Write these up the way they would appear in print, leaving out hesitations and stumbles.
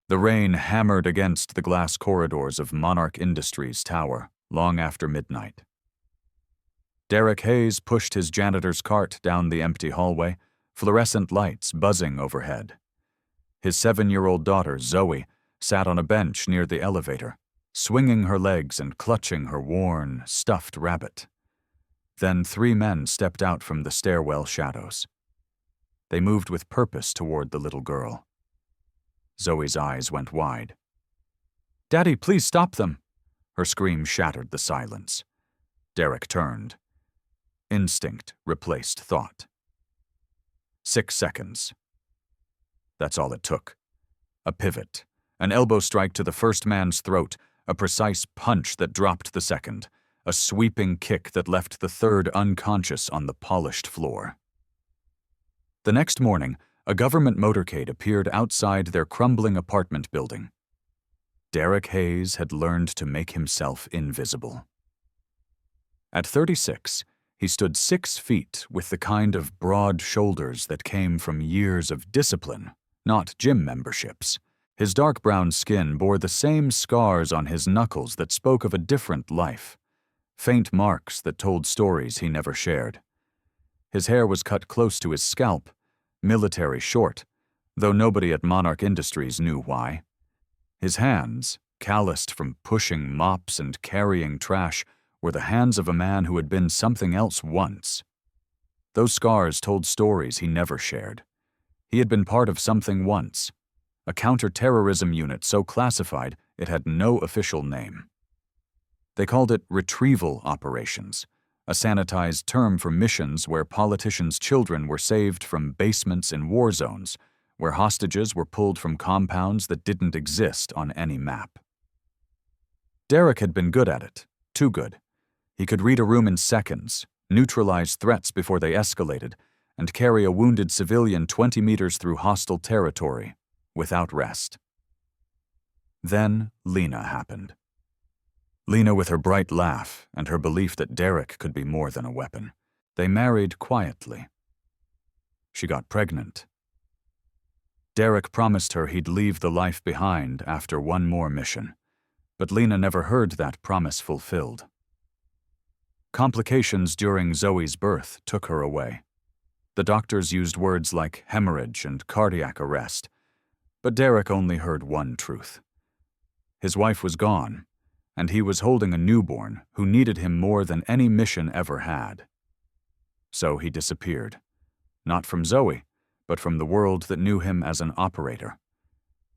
The rain hammered against the glass corridors of Monarch Industries Tower long after midnight. Derek Hayes pushed his janitor's cart down the empty hallway, fluorescent lights buzzing overhead. His 7-year-old daughter, Zoe, sat on a bench near the elevator, swinging her legs and clutching her worn, stuffed rabbit. Then 3 men stepped out from the stairwell shadows. They moved with purpose toward the little girl. Zoe's eyes went wide. "Daddy, please stop them!" Her scream shattered the silence. Derek turned. Instinct replaced thought. 6 seconds. That's all it took. A pivot, an elbow strike to the first man's throat, a precise punch that dropped the second, a sweeping kick that left the third unconscious on the polished floor. The next morning, a government motorcade appeared outside their crumbling apartment building. Derek Hayes had learned to make himself invisible. At 36, he stood 6 feet with the kind of broad shoulders that came from years of discipline, not gym memberships. His dark brown skin bore the same scars on his knuckles that spoke of a different life, faint marks that told stories he never shared. His hair was cut close to his scalp, military short, though nobody at Monarch Industries knew why. His hands, calloused from pushing mops and carrying trash, were the hands of a man who had been something else once. Those scars told stories he never shared. He had been part of something once, a counter-terrorism unit so classified it had no official name. They called it retrieval operations, a sanitized term for missions where politicians' children were saved from basements in war zones, where hostages were pulled from compounds that didn't exist on any map. Derek had been good at it, too good. He could read a room in seconds, neutralize threats before they escalated, and carry a wounded civilian 20 meters through hostile territory, without rest. Then Lena happened. Lena with her bright laugh and her belief that Derek could be more than a weapon. They married quietly. She got pregnant. Derek promised her he'd leave the life behind after one more mission, but Lena never heard that promise fulfilled. Complications during Zoe's birth took her away. The doctors used words like hemorrhage and cardiac arrest, but Derek only heard one truth. His wife was gone, and he was holding a newborn who needed him more than any mission ever had. So he disappeared, not from Zoe, but from the world that knew him as an operator.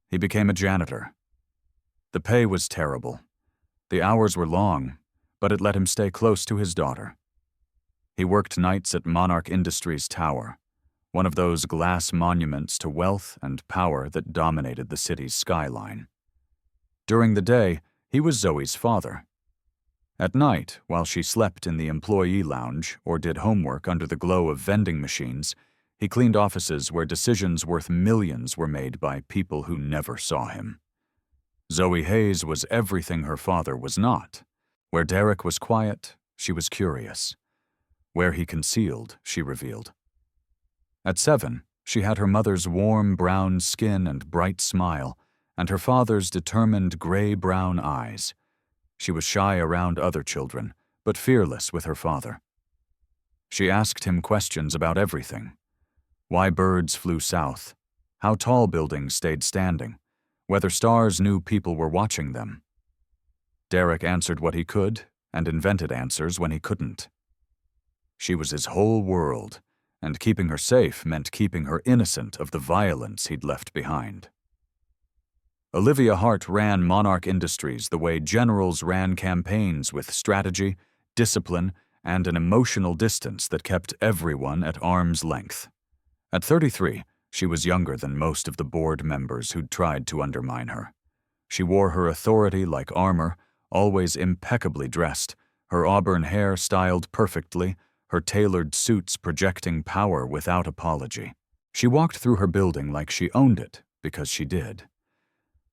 He became a janitor. The pay was terrible. The hours were long, but it let him stay close to his daughter. He worked nights at Monarch Industries Tower, one of those glass monuments to wealth and power that dominated the city's skyline. During the day, he was Zoe's father. At night, while she slept in the employee lounge or did homework under the glow of vending machines, he cleaned offices where decisions worth millions were made by people who never saw him. Zoe Hayes was everything her father was not. Where Derek was quiet, she was curious. Where he concealed, she revealed. At 7, she had her mother's warm brown skin and bright smile, and her father's determined gray-brown eyes. She was shy around other children, but fearless with her father. She asked him questions about everything. Why birds flew south, how tall buildings stayed standing, whether stars knew people were watching them. Derek answered what he could and invented answers when he couldn't. She was his whole world, and keeping her safe meant keeping her innocent of the violence he'd left behind. Olivia Hart ran Monarch Industries the way generals ran campaigns, with strategy, discipline, and an emotional distance that kept everyone at arm's length. At 33, she was younger than most of the board members who'd tried to undermine her. She wore her authority like armor, always impeccably dressed, her auburn hair styled perfectly, her tailored suits projecting power without apology. She walked through her building like she owned it, because she did.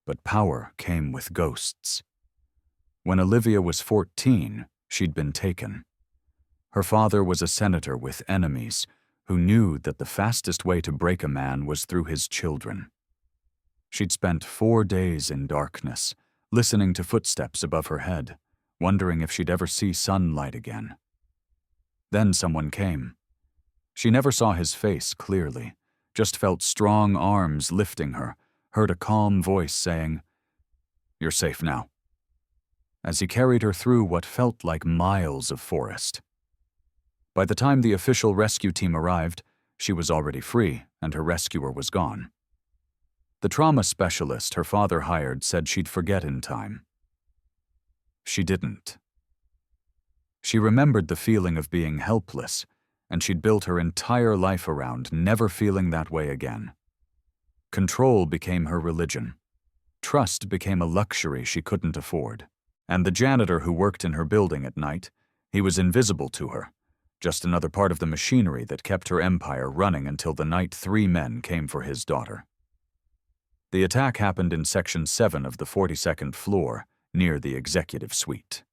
But power came with ghosts. When Olivia was 14, she'd been taken. Her father was a senator with enemies who knew that the fastest way to break a man was through his children. She'd spent 4 days in darkness, listening to footsteps above her head, wondering if she'd ever see sunlight again. Then someone came. She never saw his face clearly, just felt strong arms lifting her, heard a calm voice saying, "You're safe now," as he carried her through what felt like miles of forest. By the time the official rescue team arrived, she was already free and her rescuer was gone. The trauma specialist her father hired said she'd forget in time. She didn't. She remembered the feeling of being helpless, and she'd built her entire life around never feeling that way again. Control became her religion. Trust became a luxury she couldn't afford. And the janitor who worked in her building at night, he was invisible to her, just another part of the machinery that kept her empire running until the night 3 men came for his daughter. The attack happened in Section 7 of the 42nd floor, near the executive suite.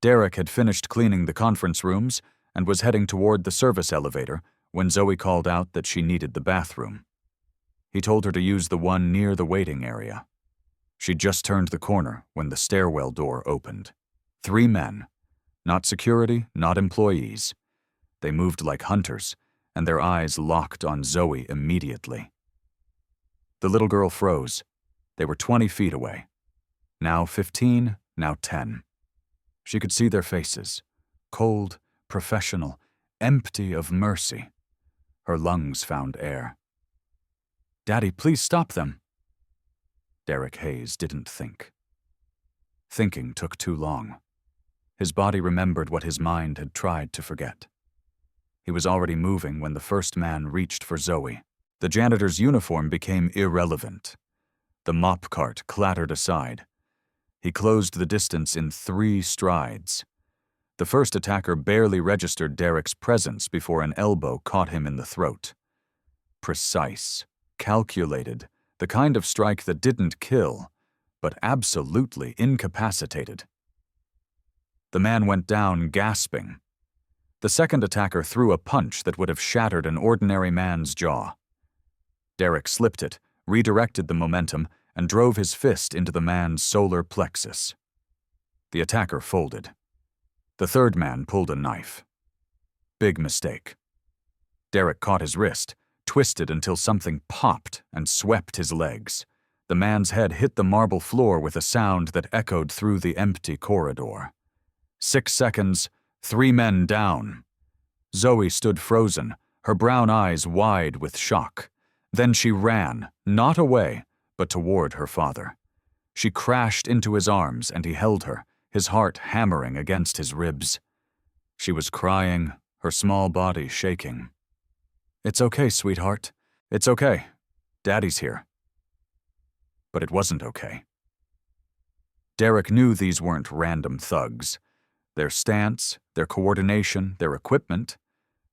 Derek had finished cleaning the conference rooms and was heading toward the service elevator when Zoe called out that she needed the bathroom. He told her to use the one near the waiting area. She just turned the corner when the stairwell door opened. 3 men, not security, not employees. They moved like hunters, and their eyes locked on Zoe immediately. The little girl froze. They were 20 feet away. Now 15, now 10. She could see their faces, cold, professional, empty of mercy. Her lungs found air. "Daddy, please stop them." Derek Hayes didn't think. Thinking took too long. His body remembered what his mind had tried to forget. He was already moving when the first man reached for Zoe. The janitor's uniform became irrelevant. The mop cart clattered aside. He closed the distance in 3 strides. The first attacker barely registered Derek's presence before an elbow caught him in the throat. Precise, calculated, the kind of strike that didn't kill, but absolutely incapacitated. The man went down gasping. The second attacker threw a punch that would have shattered an ordinary man's jaw. Derek slipped it, redirected the momentum, and drove his fist into the man's solar plexus. The attacker folded. The third man pulled a knife. Big mistake. Derek caught his wrist, twisted until something popped and swept his legs. The man's head hit the marble floor with a sound that echoed through the empty corridor. 6 seconds, 3 men down. Zoe stood frozen, her brown eyes wide with shock. Then she ran, not away, but toward her father. She crashed into his arms and he held her, his heart hammering against his ribs. She was crying, her small body shaking. "It's okay, sweetheart. It's okay. Daddy's here." But it wasn't okay. Derek knew these weren't random thugs. Their stance, their coordination, their equipment,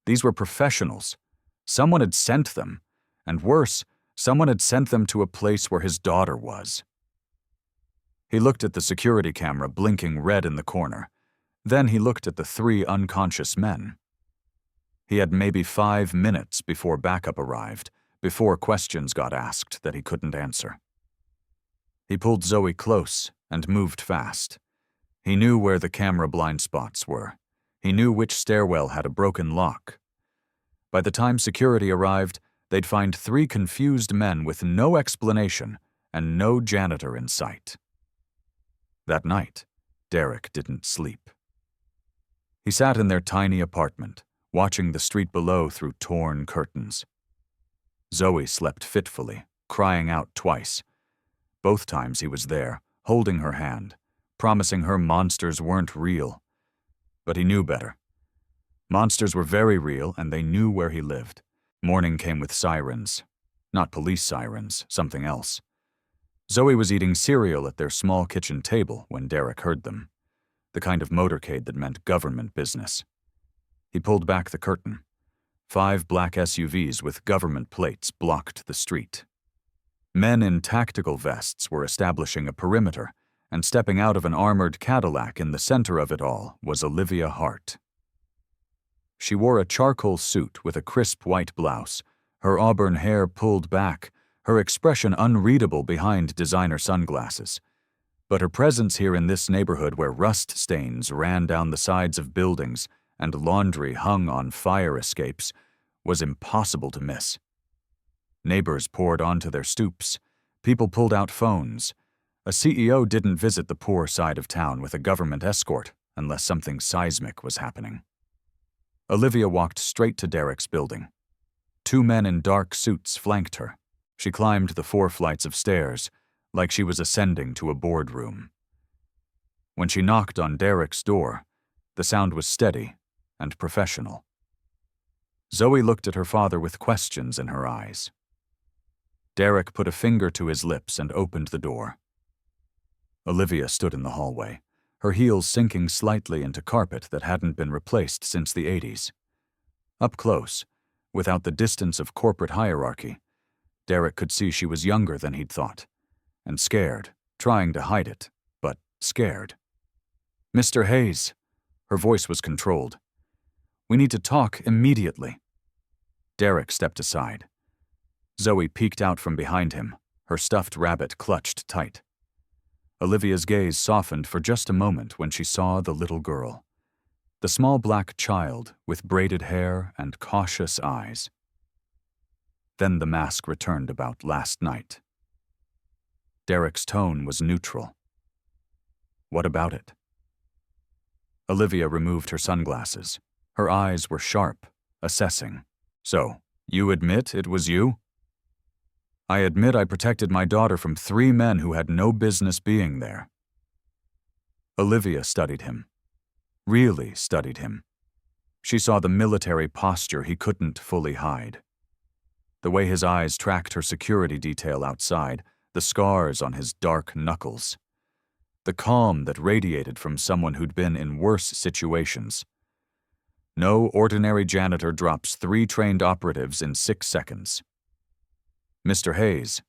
these were professionals. Someone had sent them, and worse, someone had sent them to a place where his daughter was. He looked at the security camera blinking red in the corner. Then he looked at the 3 unconscious men. He had maybe 5 minutes before backup arrived, before questions got asked that he couldn't answer. He pulled Zoe close and moved fast. He knew where the camera blind spots were. He knew which stairwell had a broken lock. By the time security arrived, they'd find 3 confused men with no explanation and no janitor in sight. That night, Derek didn't sleep. He sat in their tiny apartment, watching the street below through torn curtains. Zoe slept fitfully, crying out twice. Both times he was there, holding her hand, promising her monsters weren't real. But he knew better. Monsters were very real, and they knew where he lived. Morning came with sirens. Not police sirens, something else. Zoe was eating cereal at their small kitchen table when Derek heard them. The kind of motorcade that meant government business. He pulled back the curtain. 5 black SUVs with government plates blocked the street. Men in tactical vests were establishing a perimeter, and stepping out of an armored Cadillac in the center of it all was Olivia Hart. She wore a charcoal suit with a crisp white blouse, her auburn hair pulled back, her expression unreadable behind designer sunglasses. But her presence here in this neighborhood where rust stains ran down the sides of buildings and laundry hung on fire escapes was impossible to miss. Neighbors poured onto their stoops. People pulled out phones. A CEO didn't visit the poor side of town with a government escort unless something seismic was happening. Olivia walked straight to Derek's building. 2 men in dark suits flanked her. She climbed the 4 flights of stairs, like she was ascending to a boardroom. When she knocked on Derek's door, the sound was steady and professional. Zoe looked at her father with questions in her eyes. Derek put a finger to his lips and opened the door. Olivia stood in the hallway, her heels sinking slightly into carpet that hadn't been replaced since the 80s. Up close, without the distance of corporate hierarchy, Derek could see she was younger than he'd thought, and scared, trying to hide it, but scared. "Mr. Hayes," her voice was controlled. "We need to talk immediately." Derek stepped aside. Zoe peeked out from behind him, her stuffed rabbit clutched tight. Olivia's gaze softened for just a moment when she saw the little girl, the small black child with braided hair and cautious eyes. Then the mask returned about last night. Derek's tone was neutral. "What about it?" Olivia removed her sunglasses. Her eyes were sharp, assessing. "So, you admit it was you?" "I admit I protected my daughter from 3 men who had no business being there." Olivia studied him. Really studied him. She saw the military posture he couldn't fully hide. The way his eyes tracked her security detail outside, the scars on his dark knuckles. The calm that radiated from someone who'd been in worse situations. No ordinary janitor drops 3 trained operatives in 6 seconds. Mr. Hayes,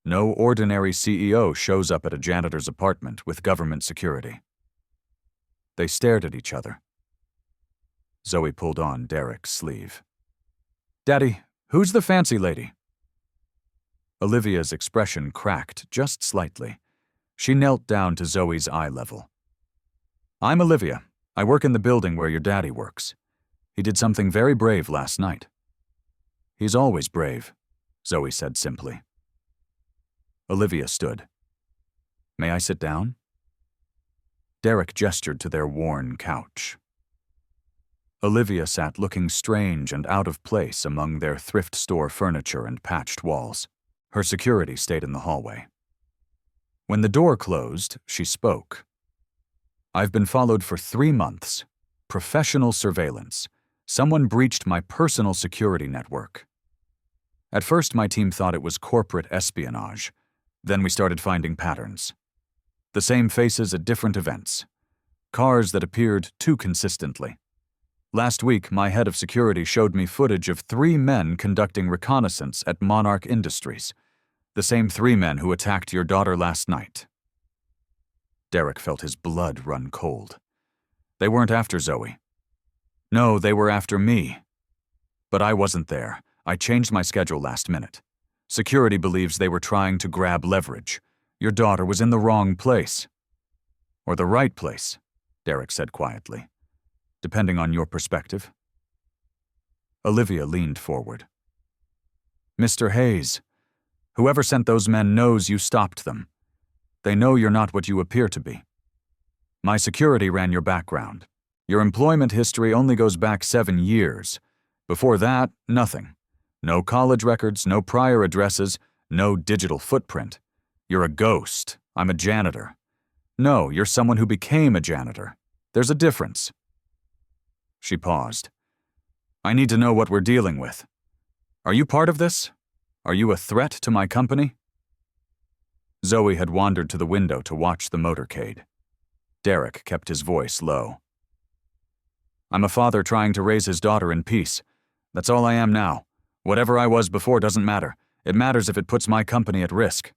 no ordinary CEO shows up at a janitor's apartment with government security. They stared at each other. Zoe pulled on Derek's sleeve. "Daddy, who's the fancy lady?" Olivia's expression cracked just slightly. She knelt down to Zoe's eye level. "I'm Olivia. I work in the building where your daddy works. He did something very brave last night." "He's always brave," Zoe said simply. Olivia stood. "May I sit down?" Derek gestured to their worn couch. Olivia sat looking strange and out of place among their thrift store furniture and patched walls. Her security stayed in the hallway. When the door closed, she spoke. "I've been followed for 3 months. Professional surveillance. Someone breached my personal security network. At first, my team thought it was corporate espionage. Then we started finding patterns. The same faces at different events. Cars that appeared too consistently. Last week, my head of security showed me footage of 3 men conducting reconnaissance at Monarch Industries. The same 3 men who attacked your daughter last night." Derek felt his blood run cold. "They weren't after Zoe." "No, they were after me. But I wasn't there. I changed my schedule last minute. Security believes they were trying to grab leverage. Your daughter was in the wrong place." "Or the right place," Derek said quietly. "Depending on your perspective." Olivia leaned forward. "Mr. Hayes, whoever sent those men knows you stopped them. They know you're not what you appear to be. My security ran your background. Your employment history only goes back 7 years. Before that, nothing. No college records, no prior addresses, no digital footprint. You're a ghost. I'm a janitor. No, you're someone who became a janitor. There's a difference." She paused. "I need to know what we're dealing with. Are you part of this? Are you a threat to my company?" Zoe had wandered to the window to watch the motorcade. Derek kept his voice low. "I'm a father trying to raise his daughter in peace. That's all I am now. Whatever I was before doesn't matter. It matters if it puts my company at risk."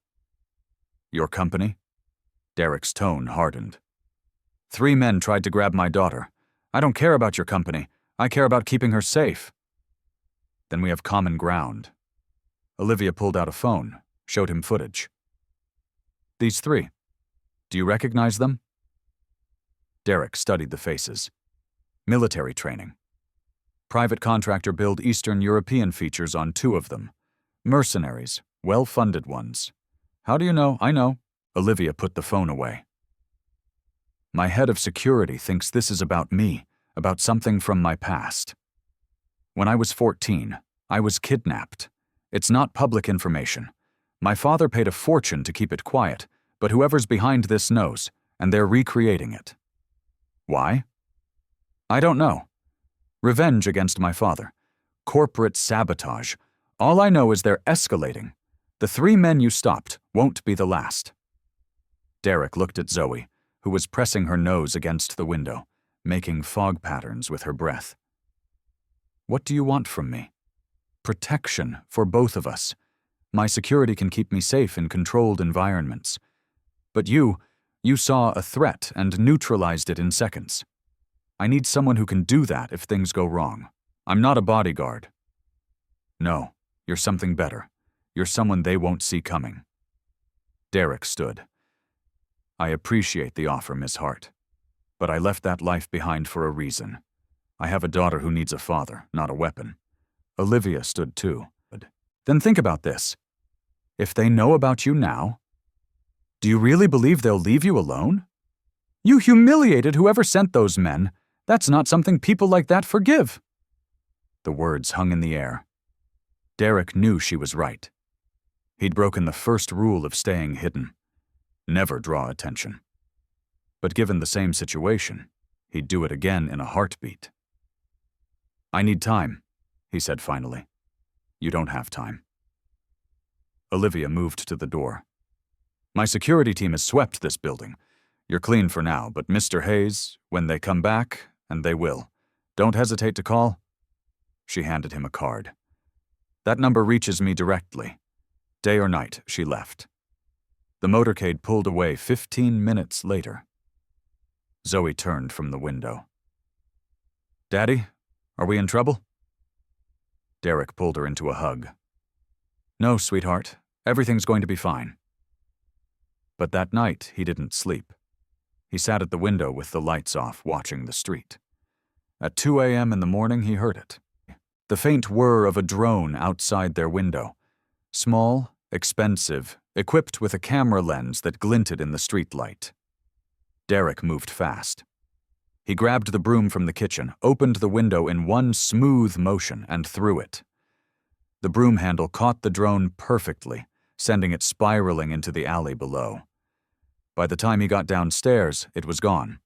"Your company?" Derek's tone hardened. 3 men tried to grab my daughter. I don't care about your company. I care about keeping her safe." "Then we have common ground." Olivia pulled out a phone, showed him footage. These three. Do you recognize them? Derek studied the faces. Military training. Private contractor billed Eastern European features on 2 of them. Mercenaries, well-funded ones. How do you know? I know. Olivia put the phone away. My head of security thinks this is about me, about something from my past. When I was 14, I was kidnapped. It's not public information. My father paid a fortune to keep it quiet, but whoever's behind this knows, and they're recreating it. Why? I don't know. Revenge against my father. Corporate sabotage. All I know is they're escalating. The 3 men you stopped won't be the last. Derek looked at Zoe, who was pressing her nose against the window, making fog patterns with her breath. What do you want from me? Protection for both of us. My security can keep me safe in controlled environments. But you saw a threat and neutralized it in seconds. I need someone who can do that if things go wrong. I'm not a bodyguard. No, you're something better. You're someone they won't see coming. Derek stood. I appreciate the offer, Miss Hart. But I left that life behind for a reason. I have a daughter who needs a father, not a weapon. Olivia stood too. Then think about this. If they know about you now, do you really believe they'll leave you alone? You humiliated whoever sent those men. That's not something people like that forgive. The words hung in the air. Derek knew she was right. He'd broken the first rule of staying hidden. Never draw attention. But given the same situation, he'd do it again in a heartbeat. I need time, he said finally. You don't have time. Olivia moved to the door. My security team has swept this building. You're clean for now, but Mr. Hayes, when they come back, and they will, don't hesitate to call. She handed him a card. That number reaches me directly. Day or night, she left. The motorcade pulled away 15 minutes later. Zoe turned from the window. Daddy, are we in trouble? Derek pulled her into a hug. No, sweetheart. Everything's going to be fine. But that night, he didn't sleep. He sat at the window with the lights off, watching the street. At 2 a.m. in the morning, he heard it. The faint whir of a drone outside their window. Small, expensive, equipped with a camera lens that glinted in the streetlight. Derek moved fast. He grabbed the broom from the kitchen, opened the window in one smooth motion, and threw it. The broom handle caught the drone perfectly, sending it spiraling into the alley below. By the time he got downstairs, it was gone.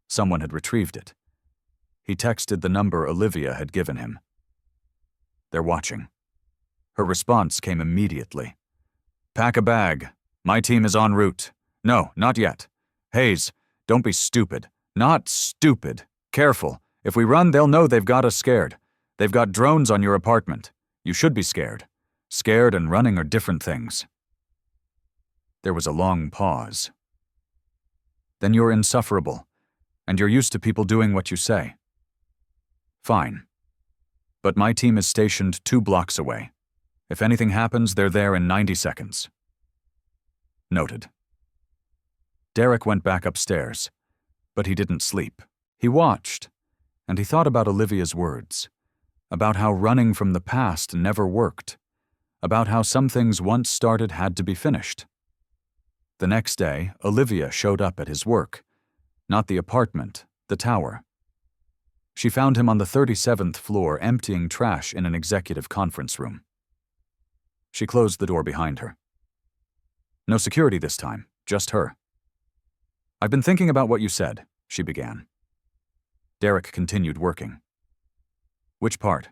Someone had retrieved it. He texted the number Olivia had given him. They're watching. Her response came immediately. Pack a bag. My team is en route. No, not yet. Hayes, don't be stupid. Not stupid. Careful. If we run, they'll know they've got us scared. They've got drones on your apartment. You should be scared. Scared and running are different things. There was a long pause. Then you're insufferable, and you're used to people doing what you say. Fine. But my team is stationed 2 blocks away. If anything happens, they're there in 90 seconds. Noted. Derek went back upstairs, but he didn't sleep. He watched, and he thought about Olivia's words, about how running from the past never worked, about how some things once started had to be finished. The next day, Olivia showed up at his work, not the apartment, the tower. She found him on the 37th floor emptying trash in an executive conference room. She closed the door behind her. No security this time, just her. I've been thinking about what you said, she began. Derek continued working. Which part?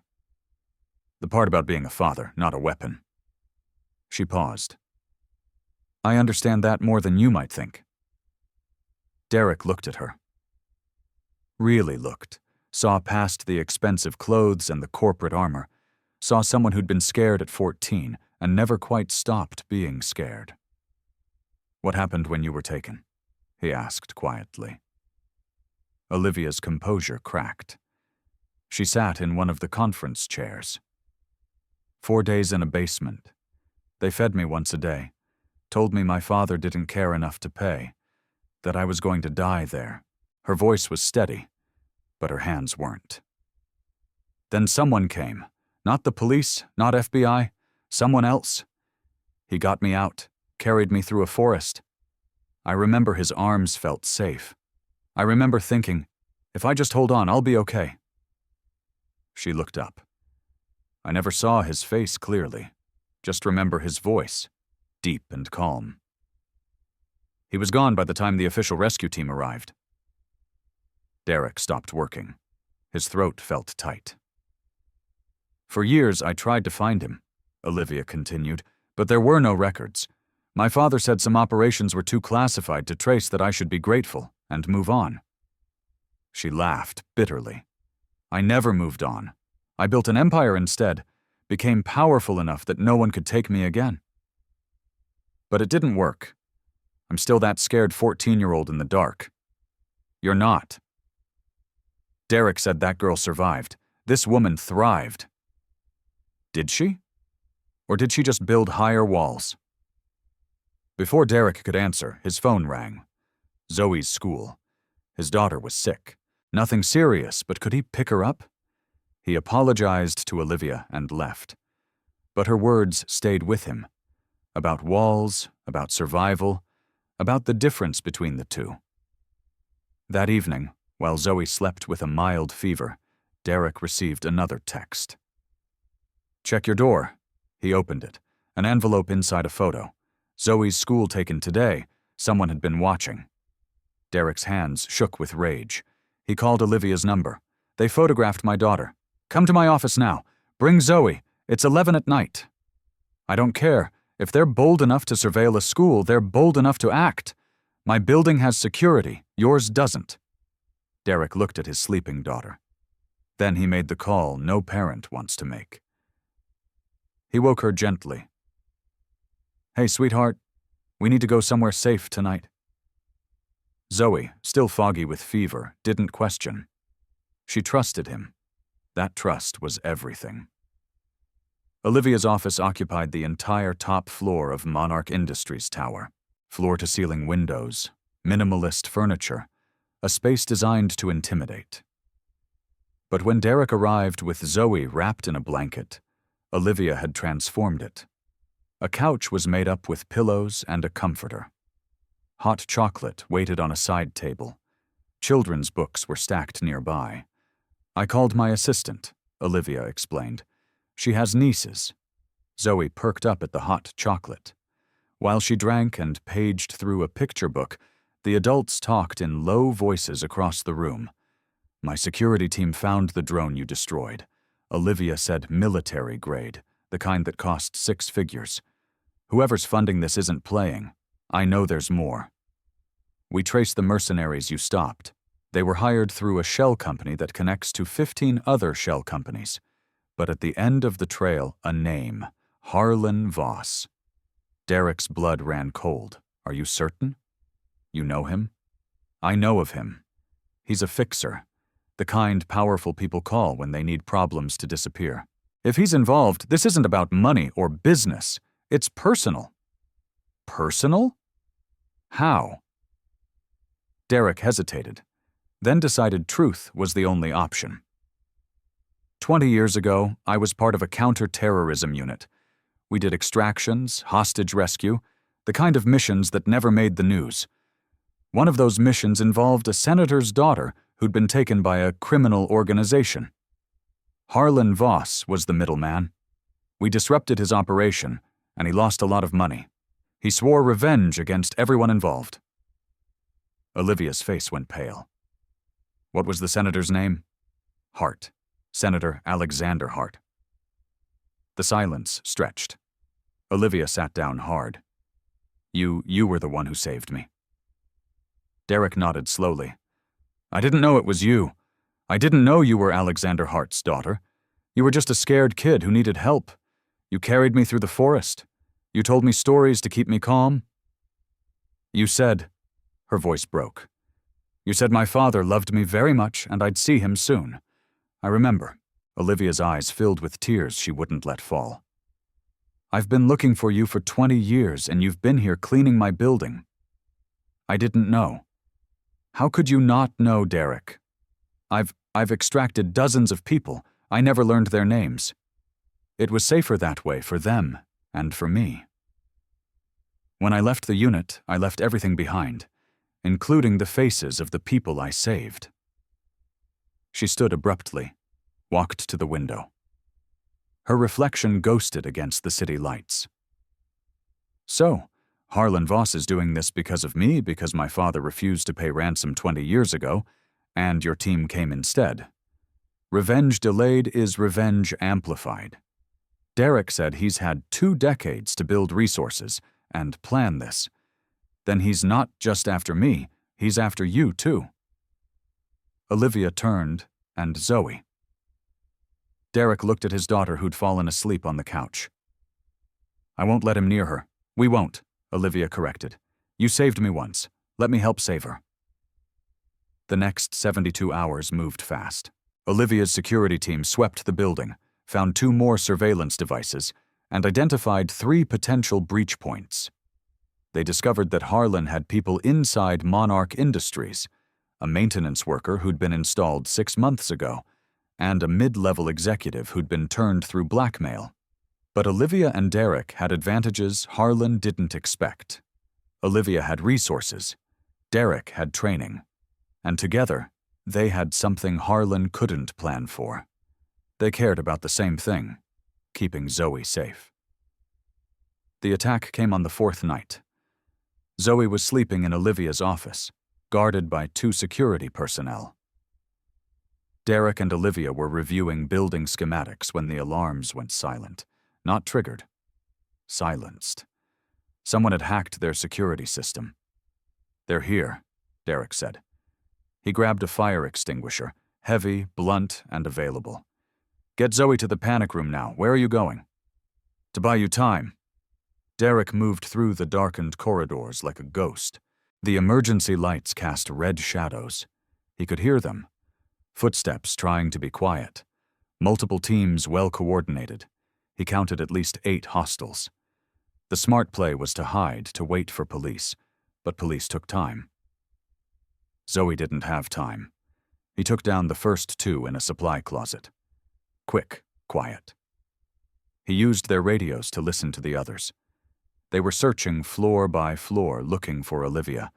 The part about being a father, not a weapon. She paused. I understand that more than you might think. Derek looked at her. Really looked, saw past the expensive clothes and the corporate armor, saw someone who'd been scared at 14 and never quite stopped being scared. What happened when you were taken? He asked quietly. Olivia's composure cracked. She sat in one of the conference chairs. 4 days in a basement. They fed me once a day, told me my father didn't care enough to pay, that I was going to die there. Her voice was steady, but her hands weren't. Then someone came. Not the police, not FBI, someone else. He got me out, carried me through a forest. I remember his arms felt safe. I remember thinking, if I just hold on, I'll be okay. She looked up. I never saw his face clearly, just remember his voice, deep and calm. He was gone by the time the official rescue team arrived. Derek stopped working. His throat felt tight. For years, I tried to find him, Olivia continued, but there were no records. My father said some operations were too classified to trace, that I should be grateful and move on. She laughed bitterly. I never moved on. I built an empire instead, became powerful enough that no one could take me again. But it didn't work. I'm still that scared 14-year-old in the dark. You're not. Derek said that girl survived. This woman thrived. Did she? Or did she just build higher walls? Before Derek could answer, his phone rang. Zoe's school. His daughter was sick. Nothing serious, but could he pick her up? He apologized to Olivia and left. But her words stayed with him. About walls, about survival, about the difference between the two. That evening, while Zoe slept with a mild fever, Derek received another text. Check your door. He opened it. An envelope inside a photo. Zoe's school taken today. Someone had been watching. Derek's hands shook with rage. He called Olivia's number. They photographed my daughter. Come to my office now. Bring Zoe. It's 11 at night. I don't care. If they're bold enough to surveil a school, they're bold enough to act. My building has security. Yours doesn't. Derek looked at his sleeping daughter. Then he made the call no parent wants to make. He woke her gently. Hey, sweetheart, we need to go somewhere safe tonight. Zoe, still foggy with fever, didn't question. She trusted him. That trust was everything. Olivia's office occupied the entire top floor of Monarch Industries Tower. Floor-to-ceiling windows, minimalist furniture, a space designed to intimidate. But when Derek arrived with Zoe wrapped in a blanket, Olivia had transformed it. A couch was made up with pillows and a comforter. Hot chocolate waited on a side table. Children's books were stacked nearby. I called my assistant, Olivia explained. She has nieces. Zoe perked up at the hot chocolate. While she drank and paged through a picture book, the adults talked in low voices across the room. My security team found the drone you destroyed. Olivia said military grade, the kind that cost 6 figures. Whoever's funding this isn't playing. I know there's more. We traced the mercenaries you stopped. They were hired through a shell company that connects to 15 other shell companies. But at the end of the trail, a name, Harlan Voss. Derek's blood ran cold. Are you certain? You know him? I know of him. He's a fixer. The kind powerful people call when they need problems to disappear. If he's involved, this isn't about money or business. It's personal. Personal? How? Derek hesitated, then decided truth was the only option. 20 years ago, I was part of a counter-terrorism unit. We did extractions, hostage rescue, the kind of missions that never made the news. One of those missions involved a senator's daughter who'd been taken by a criminal organization. Harlan Voss was the middleman. We disrupted his operation, and he lost a lot of money. He swore revenge against everyone involved. Olivia's face went pale. What was the senator's name? Hart. Senator Alexander Hart. The silence stretched. Olivia sat down hard. You were the one who saved me. Derek nodded slowly. I didn't know it was you. I didn't know you were Alexander Hart's daughter. You were just a scared kid who needed help. You carried me through the forest. You told me stories to keep me calm. You said, her voice broke. You said my father loved me very much and I'd see him soon. I remember. Olivia's eyes filled with tears she wouldn't let fall. I've been looking for you for 20 years and you've been here cleaning my building. I didn't know. How could you not know, Derek? I've extracted dozens of people. I never learned their names. It was safer that way for them and for me. When I left the unit, I left everything behind, including the faces of the people I saved. She stood abruptly, walked to the window. Her reflection ghosted against the city lights. So, Harlan Voss is doing this because of me, because my father refused to pay ransom 20 years ago, and your team came instead. Revenge delayed is revenge amplified. Derek said he's had 2 decades to build resources and plan this. Then he's not just after me, he's after you too. Olivia turned, and Zoe. Derek looked at his daughter who'd fallen asleep on the couch. I won't let him near her. We won't, Olivia corrected. You saved me once. Let me help save her. The next 72 hours moved fast. Olivia's security team swept the building, found 2 more surveillance devices, and identified 3 potential breach points. They discovered that Harlan had people inside Monarch Industries, a maintenance worker who'd been installed 6 months ago, and a mid-level executive who'd been turned through blackmail. But Olivia and Derek had advantages Harlan didn't expect. Olivia had resources. Derek had training. And together, they had something Harlan couldn't plan for. They cared about the same thing, keeping Zoe safe. The attack came on the 4th night. Zoe was sleeping in Olivia's office, guarded by 2 security personnel. Derek and Olivia were reviewing building schematics when the alarms went silent. Not triggered. Silenced. Someone had hacked their security system. They're here, Derek said. He grabbed a fire extinguisher, heavy, blunt, and available. Get Zoe to the panic room now. Where are you going? To buy you time. Derek moved through the darkened corridors like a ghost. The emergency lights cast red shadows. He could hear them. Footsteps trying to be quiet. Multiple teams well coordinated. He counted at least 8 hostiles. The smart play was to hide, to wait for police, but police took time. Zoe didn't have time. He took down the first 2 in a supply closet. Quick, quiet. He used their radios to listen to the others. They were searching floor by floor, looking for Olivia.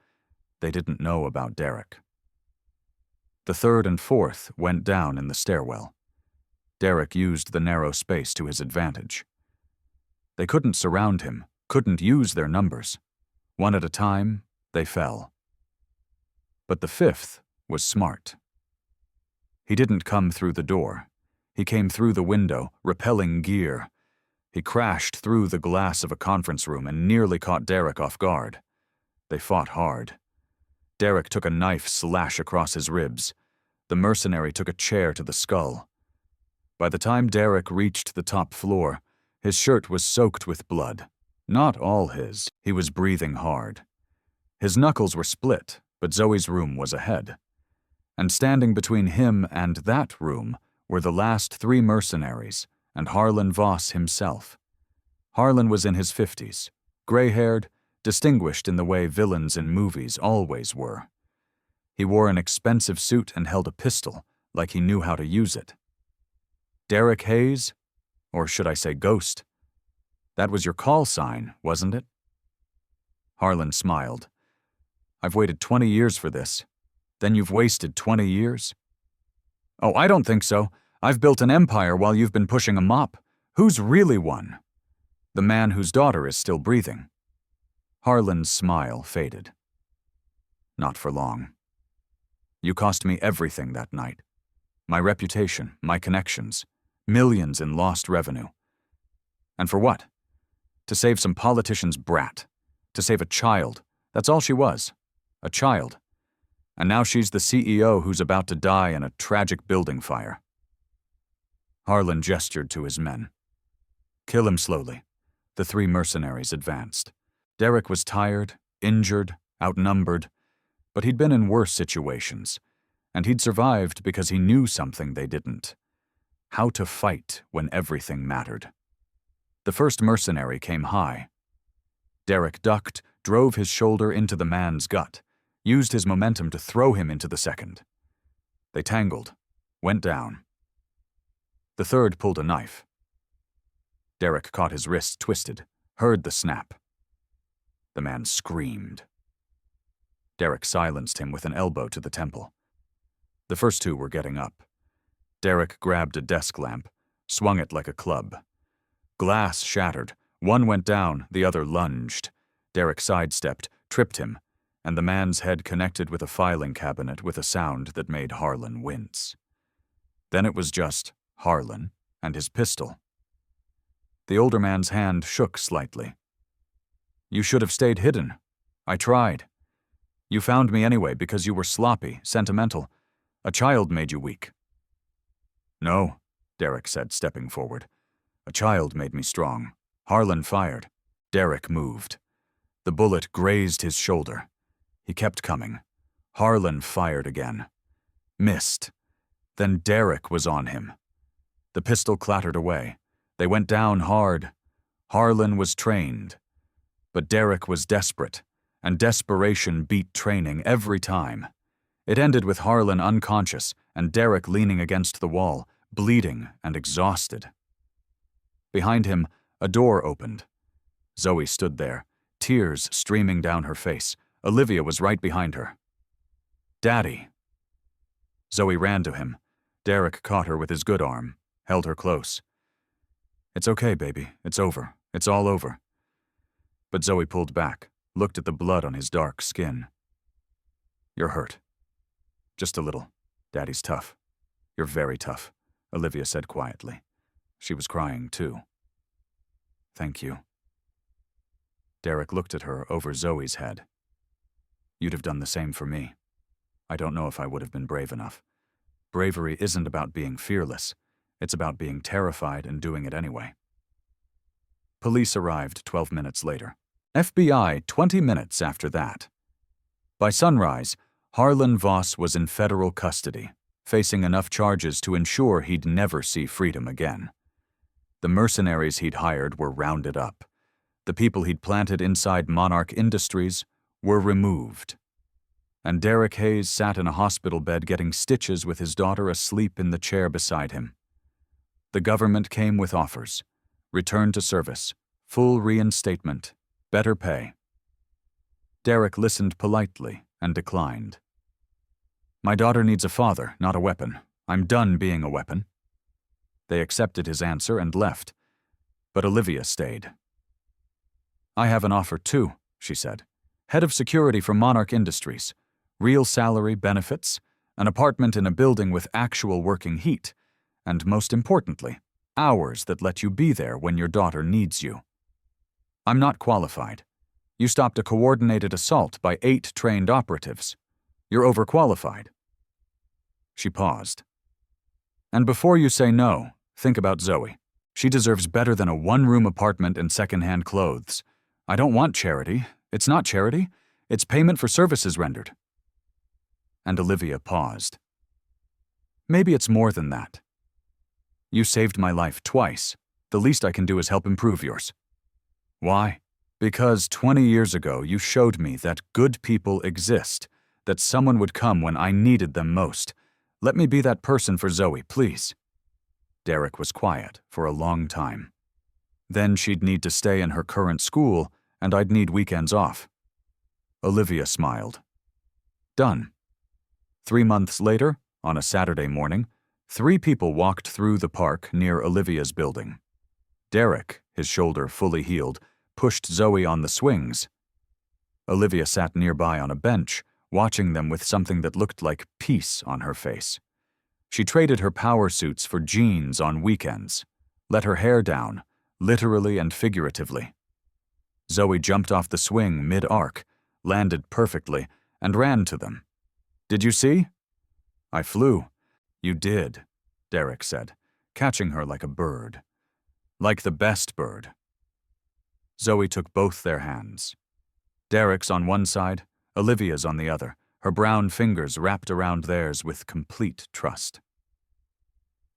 They didn't know about Derek. The 3rd and 4th went down in the stairwell. Derek used the narrow space to his advantage. They couldn't surround him, couldn't use their numbers. One at a time, they fell. But the 5th was smart. He didn't come through the door. He came through the window, repelling gear. He crashed through the glass of a conference room and nearly caught Derek off guard. They fought hard. Derek took a knife slash across his ribs. The mercenary took a chair to the skull. By the time Derek reached the top floor, his shirt was soaked with blood. Not all his. He was breathing hard. His knuckles were split, but Zoe's room was ahead. And standing between him and that room were the last 3 mercenaries and Harlan Voss himself. Harlan was in his 50s, gray-haired, distinguished in the way villains in movies always were. He wore an expensive suit and held a pistol, like he knew how to use it. Derek Hayes? Or should I say Ghost? That was your call sign, wasn't it? Harlan smiled. I've waited 20 years for this. Then you've wasted 20 years? Oh, I don't think so. I've built an empire while you've been pushing a mop. Who's really won? The man whose daughter is still breathing. Harlan's smile faded. Not for long. You cost me everything that night. My reputation, my connections, millions in lost revenue. And for what? To save some politician's brat. To save a child. That's all she was. A child. And now she's the CEO who's about to die in a tragic building fire. Harlan gestured to his men. Kill him slowly. The 3 mercenaries advanced. Derek was tired, injured, outnumbered, but he'd been in worse situations, and he'd survived because he knew something they didn't. How to fight when everything mattered. The first mercenary came high. Derek ducked, drove his shoulder into the man's gut, used his momentum to throw him into the second. They tangled, went down. The third pulled a knife. Derek caught his wrist twisted, heard the snap. The man screamed. Derek silenced him with an elbow to the temple. The first two were getting up. Derek grabbed a desk lamp, swung it like a club. Glass shattered. One went down, the other lunged. Derek sidestepped, tripped him, and the man's head connected with a filing cabinet with a sound that made Harlan wince. Then it was just Harlan and his pistol. The older man's hand shook slightly. "You should have stayed hidden. I tried. You found me anyway because you were sloppy, sentimental. A child made you weak." "No," Derek said, stepping forward. "A child made me strong." Harlan fired. Derek moved. The bullet grazed his shoulder. He kept coming. Harlan fired again. Missed. Then Derek was on him. The pistol clattered away. They went down hard. Harlan was trained. But Derek was desperate, and desperation beat training every time. It ended with Harlan unconscious and Derek leaning against the wall, bleeding and exhausted. Behind him, a door opened. Zoe stood there, tears streaming down her face. Olivia was right behind her. "Daddy." Zoe ran to him. Derek caught her with his good arm, held her close. "It's okay, baby. It's over. It's all over." But Zoe pulled back, looked at the blood on his dark skin. "You're hurt. Just a little. Daddy's tough. You're very tough," Olivia said quietly. She was crying, too. "Thank you." Derek looked at her over Zoe's head. "You'd have done the same for me. I don't know if I would have been brave enough. Bravery isn't about being fearless. It's about being terrified and doing it anyway." Police arrived 12 minutes later. FBI 20 minutes after that. By sunrise, Harlan Voss was in federal custody, facing enough charges to ensure he'd never see freedom again. The mercenaries he'd hired were rounded up. The people he'd planted inside Monarch Industries were removed. And Derek Hayes sat in a hospital bed getting stitches with his daughter asleep in the chair beside him. The government came with offers: return to service, full reinstatement, better pay. Derek listened politely and declined. "My daughter needs a father, not a weapon. I'm done being a weapon." They accepted his answer and left, but Olivia stayed. "I have an offer too," she said. "Head of security for Monarch Industries. Real salary, benefits, an apartment in a building with actual working heat, and most importantly, hours that let you be there when your daughter needs you. I'm not qualified. You stopped a coordinated assault by 8 trained operatives. You're overqualified." She paused. "And before you say no, think about Zoe. She deserves better than a one-room apartment and second-hand clothes. I don't want charity. It's not charity. It's payment for services rendered." And Olivia paused. "Maybe it's more than that. You saved my life twice. The least I can do is help improve yours." "Why?" "Because 20 years ago you showed me that good people exist, that someone would come when I needed them most. Let me be that person for Zoe, please." Derek was quiet for a long time. Then she'd need to stay in her current school, and I'd need weekends off. Olivia smiled. "Done." 3 months later, on a Saturday morning, 3 people walked through the park near Olivia's building. Derek, his shoulder fully healed, pushed Zoe on the swings. Olivia sat nearby on a bench, watching them with something that looked like peace on her face. She traded her power suits for jeans on weekends, let her hair down, literally and figuratively. Zoe jumped off the swing mid-arc, landed perfectly, and ran to them. "Did you see?" "I flew." "You did," Derek said, catching her like a bird. Like the best bird. Zoe took both their hands. Derek's on one side, Olivia's on the other, her brown fingers wrapped around theirs with complete trust.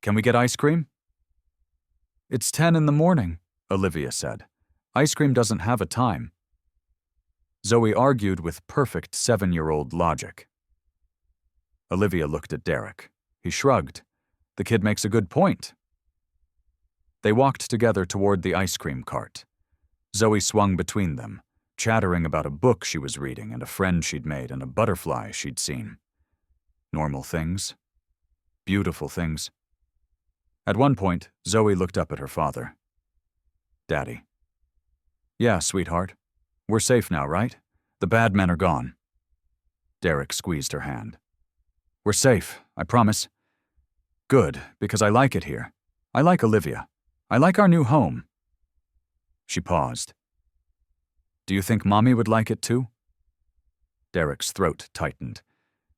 "Can we get ice cream?" "It's 10 in the morning," Olivia said. Ice cream doesn't have a time. Zoe argued with perfect 7-year-old logic. Olivia looked at Derek. He shrugged. The kid makes a good point. They walked together toward the ice cream cart. Zoe swung between them, chattering about a book she was reading and a friend she'd made and a butterfly she'd seen. Normal things. Beautiful things. At one point, Zoe looked up at her father. Daddy. Yeah, sweetheart. We're safe now, right? The bad men are gone. Derek squeezed her hand. We're safe, I promise. Good, because I like it here. I like Olivia. I like our new home. She paused. Do you think Mommy would like it too? Derek's throat tightened.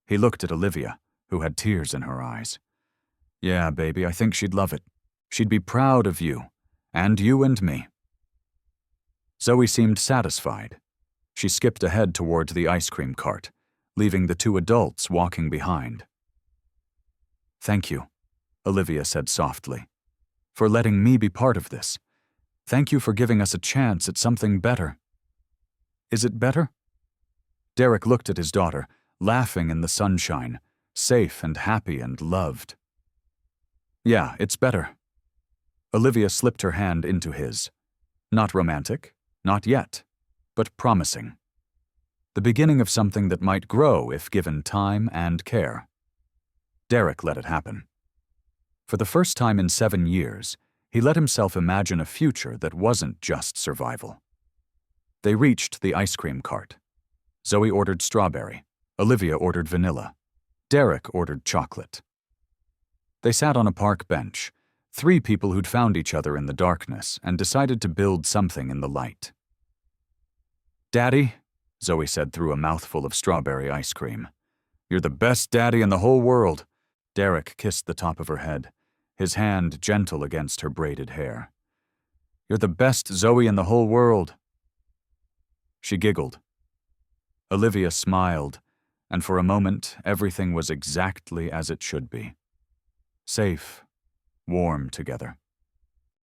He looked at Olivia, who had tears in her eyes. Yeah, baby, I think she'd love it. She'd be proud of you, and you and me. Zoe seemed satisfied. She skipped ahead toward the ice cream cart, leaving the two adults walking behind. Thank you, Olivia said softly, for letting me be part of this. Thank you for giving us a chance at something better. Is it better? Derek looked at his daughter, laughing in the sunshine, safe and happy and loved. Yeah, it's better. Olivia slipped her hand into his. Not romantic, not yet, but promising. The beginning of something that might grow if given time and care. Derek let it happen. For the first time in 7 years, he let himself imagine a future that wasn't just survival. They reached the ice cream cart. Zoe ordered strawberry. Olivia ordered vanilla. Derek ordered chocolate. They sat on a park bench, 3 people who'd found each other in the darkness and decided to build something in the light. Daddy, Zoe said through a mouthful of strawberry ice cream. You're the best daddy in the whole world. Derek kissed the top of her head, his hand gentle against her braided hair. You're the best Zoe in the whole world. She giggled. Olivia smiled, and for a moment everything was exactly as it should be. Safe, warm together.